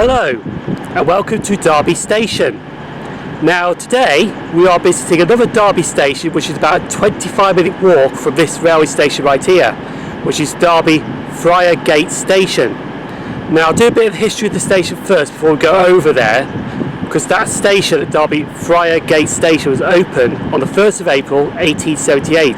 Hello and welcome to Derby Station. Now today we are visiting another Derby station which is about a 25-minute walk from this railway station right here, which is Derby Friargate Station. Now I'll do a bit of history of the station first before we go over there, because that station at Derby Friargate Station was opened on the 1st of April 1878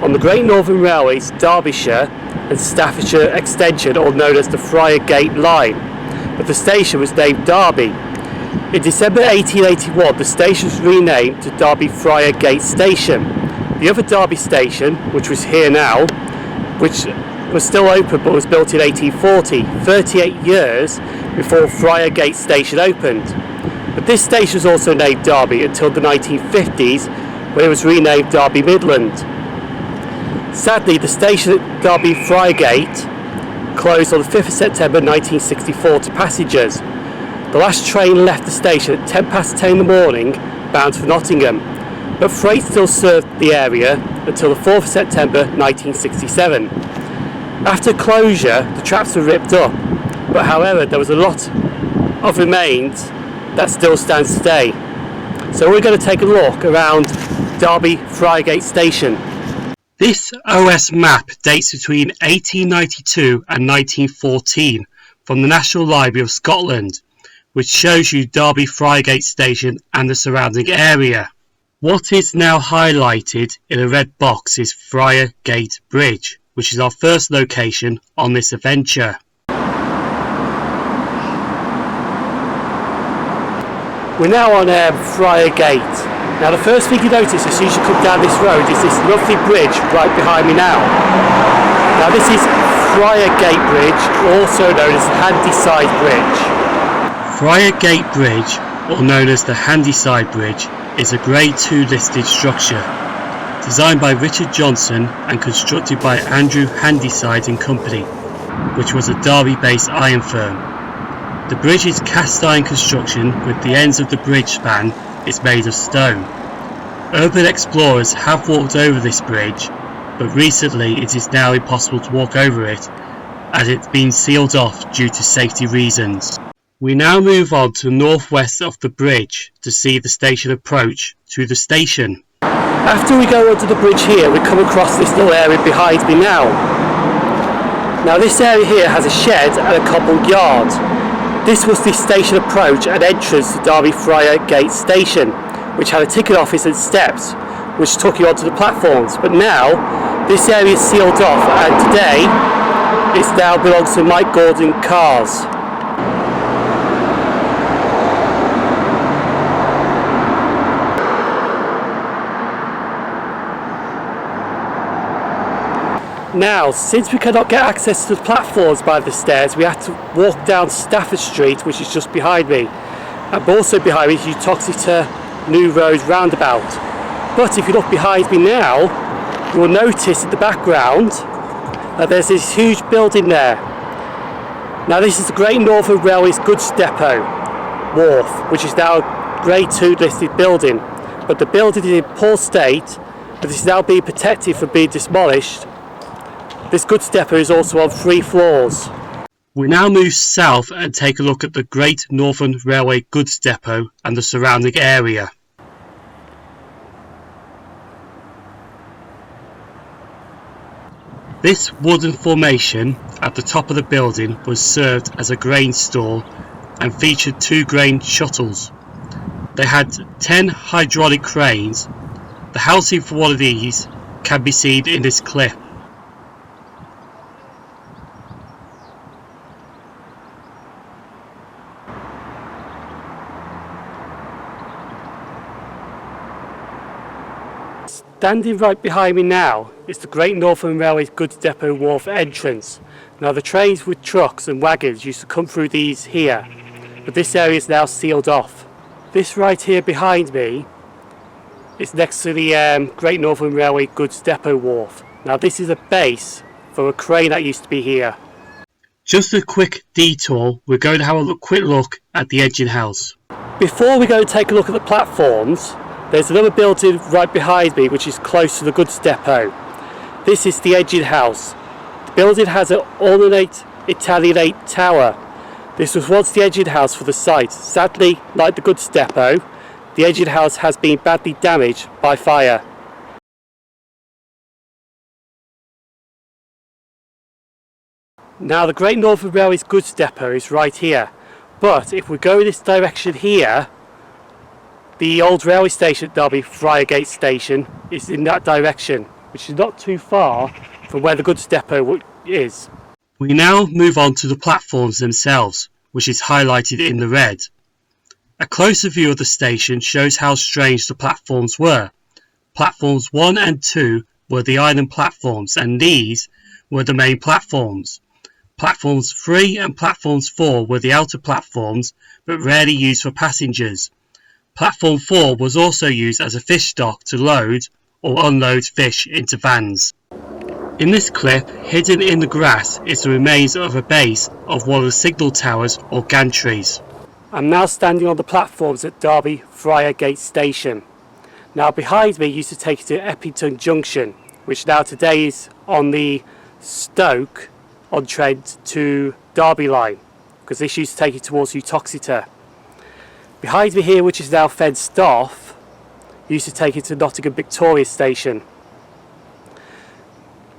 on the Great Northern Railway's Derbyshire and Staffordshire Extension, or known as the Friar Gate line, but the station was named Derby. In December 1881 the station was renamed to Derby Friargate Station. The other Derby station, which was here now, which was still open but was built in 1840, 38 years before Friargate Station opened. But this station was also named Derby until the 1950s, when it was renamed Derby Midland. Sadly, the station at Derby Friargate closed on the 5th of September 1964 to passengers. The last train left the station at 10 past 10 in the morning, bound for Nottingham, but freight still served the area until the 4th of September 1967. After closure, the tracks were ripped up, but however there was a lot of remains that still stands today. So we're going to take a look around Derby Friargate Station. This OS map dates between 1892 and 1914 from the National Library of Scotland, which shows you Derby Friargate Station and the surrounding area. What is now highlighted in a red box is Friar Gate Bridge, which is our first location on this adventure. We're now on Friar Gate. Now the first thing you notice as soon as you come down this road is this lovely bridge right behind me now. Now this is Friar Gate Bridge, also known as the Handyside Bridge. Friar Gate Bridge, or known as the Handyside Bridge, is a Grade 2 listed structure, designed by Richard Johnson and constructed by Andrew Handyside and Company, which was a Derby-based iron firm. The bridge is cast iron construction, with the ends of the bridge span is made of stone. Urban explorers have walked over this bridge, but recently it is now impossible to walk over it, as it's been sealed off due to safety reasons. We now move on to the northwest of the bridge to see the station approach to the station. After we go under the bridge here, we come across this little area behind me now. Now this area here has a shed and a cobbled yard. This was the station approach and entrance to Derby Friargate Station, which had a ticket office and steps, which took you onto the platforms. But now, this area is sealed off, and today, it now belongs to Mike Gordon Cars. Now, since we cannot get access to the platforms by the stairs, we have to walk down Stafford Street, which is just behind me. And also behind me is Uttoxeter New Road roundabout. But if you look behind me now, you will notice in the background that there's this huge building there. Now this is the Great Northern Railway's goods depot, wharf, which is now a Grade 2 listed building. But the building is in poor state, but is now being protected from being demolished. This goods depot is also on 3 floors. We now move south and take a look at the Great Northern Railway goods depot and the surrounding area. This wooden formation at the top of the building was served as a grain store and featured 2 grain shuttles. They had 10 hydraulic cranes. The housing for one of these can be seen in this clip. Standing right behind me now is the Great Northern Railway's goods depot wharf entrance. Now the trains with trucks and wagons used to come through these here, but this area is now sealed off. This right here behind me is next to the Great Northern Railway goods depot wharf. Now this is a base for a crane that used to be here. Just a quick detour, we're going to have a quick look at the engine house. Before we go and take a look at the platforms, there's another building right behind me which is close to the goods depot. This is the engine house. The building has an ornate Italianate tower. This was once the engine house for the site. Sadly, like the goods depot, the engine house has been badly damaged by fire. Now the Great Northern Railway's goods depot is right here, but if we go in this direction here, the old railway station at Derby Friargate Station is in that direction, which is not too far from where the goods depot is. We now move on to the platforms themselves, which is highlighted in the red. A closer view of the station shows how strange the platforms were. Platforms 1 and 2 were the island platforms, and these were the main platforms. Platforms 3 and platforms 4 were the outer platforms, but rarely used for passengers. Platform 4 was also used as a fish dock to load or unload fish into vans. In this clip, hidden in the grass is the remains of a base of one of the signal towers or gantries. I'm now standing on the platforms at Derby Friargate Station. Now behind me used to take you to Eppington Junction, which now today is on the Stoke-on-Trent to Derby line, because this used to take you towards Uttoxeter. Behind me here, which is now fenced off, used to take you to Nottingham Victoria Station.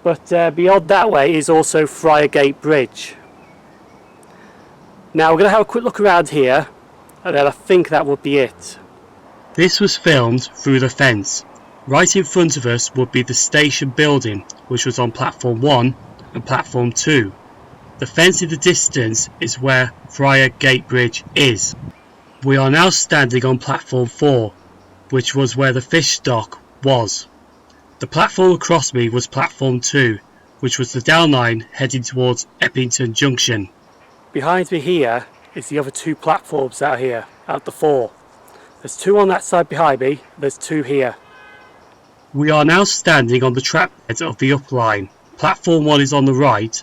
But beyond that way is also Friar Gate Bridge. Now we're going to have a quick look around here, and then I think that would be it. This was filmed through the fence. Right in front of us would be the station building, which was on platform 1 and platform 2. The fence in the distance is where Friar Gate Bridge is. We are now standing on platform 4, which was where the fish dock was. The platform across me was platform 2, which was the down line heading towards Eppington Junction. Behind me here is the other 2 platforms out here, out the 4. There's 2 on that side behind me, there's 2 here. We are now standing on the track bed of the up line. Platform 1 is on the right,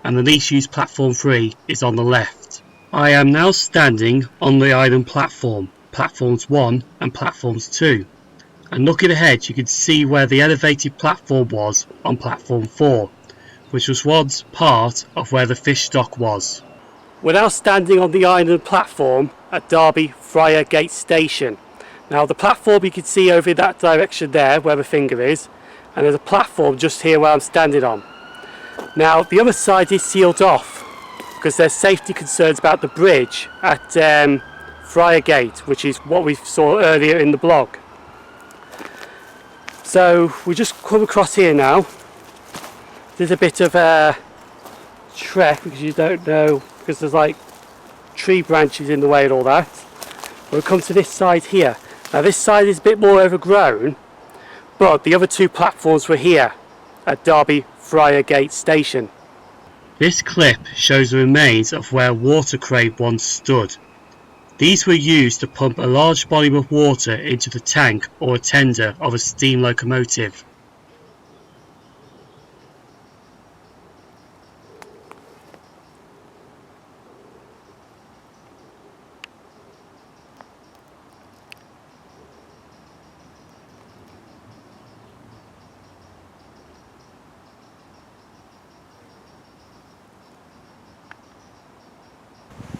and the least used platform 3 is on the left. I am now standing on the island platform, platforms 1 and platforms 2. And looking ahead, you can see where the elevated platform was on platform 4, which was once part of where the fish dock was. We're now standing on the island platform at Derby Friargate Station. Now the platform you can see over in that direction there, where my finger is, and there's a platform just here where I'm standing on. Now the other side is sealed off because there's safety concerns about the bridge at Friargate, which is what we saw earlier in the blog. So we just come across here now. There's a bit of a trek because you don't know, because there's like tree branches in the way and all that. We'll come to this side here. Now this side is a bit more overgrown, but the other 2 platforms were here at Derby Friargate Station. This clip shows the remains of where water crane once stood. These were used to pump a large volume of water into the tank or a tender of a steam locomotive.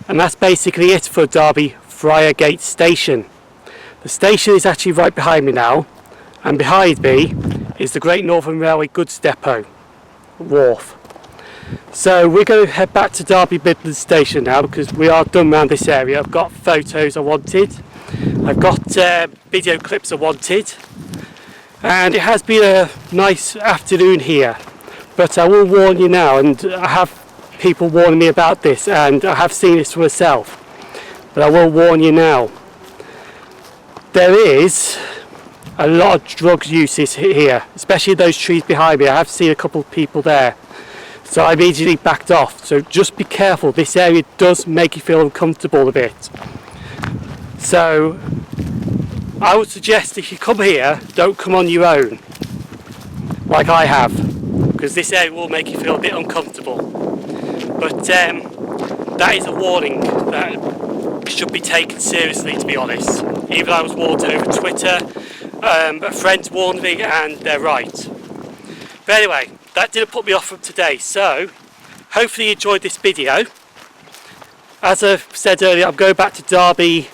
And that's basically it for Derby Friargate Station. The station is actually right behind me now, and behind me is the Great Northern Railway goods depot wharf. So we're going to head back to Derby Midland Station now, because we are done around this area. I've got photos I wanted, I've got video clips I wanted, and it has been a nice afternoon here. But I will warn you now, and I have people warning me about this, and I have seen this for myself, but I will warn you now. There is a lot of drug uses here, especially those trees behind me. I have seen a couple of people there, so I immediately backed off. So just be careful, this area does make you feel uncomfortable a bit. So I would suggest if you come here, don't come on your own like I have, because this area will make you feel a bit uncomfortable. But that is a warning that should be taken seriously, to be honest. Even I was warned over Twitter, a friend warned me, and they're right. But anyway, that didn't put me off from today, so hopefully you enjoyed this video. As I said earlier, I'm going back to Derby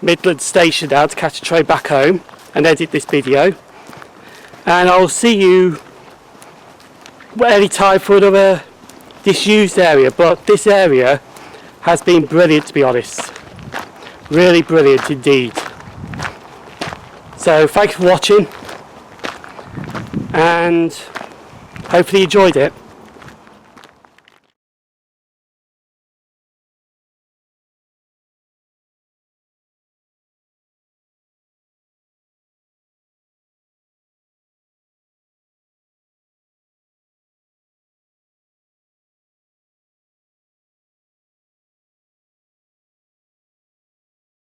Midland Station now to catch a train back home and edit this video. And I'll see you any time for another disused area, but this area has been brilliant, to be honest. Really brilliant indeed. So thank you for watching, and hopefully you enjoyed it.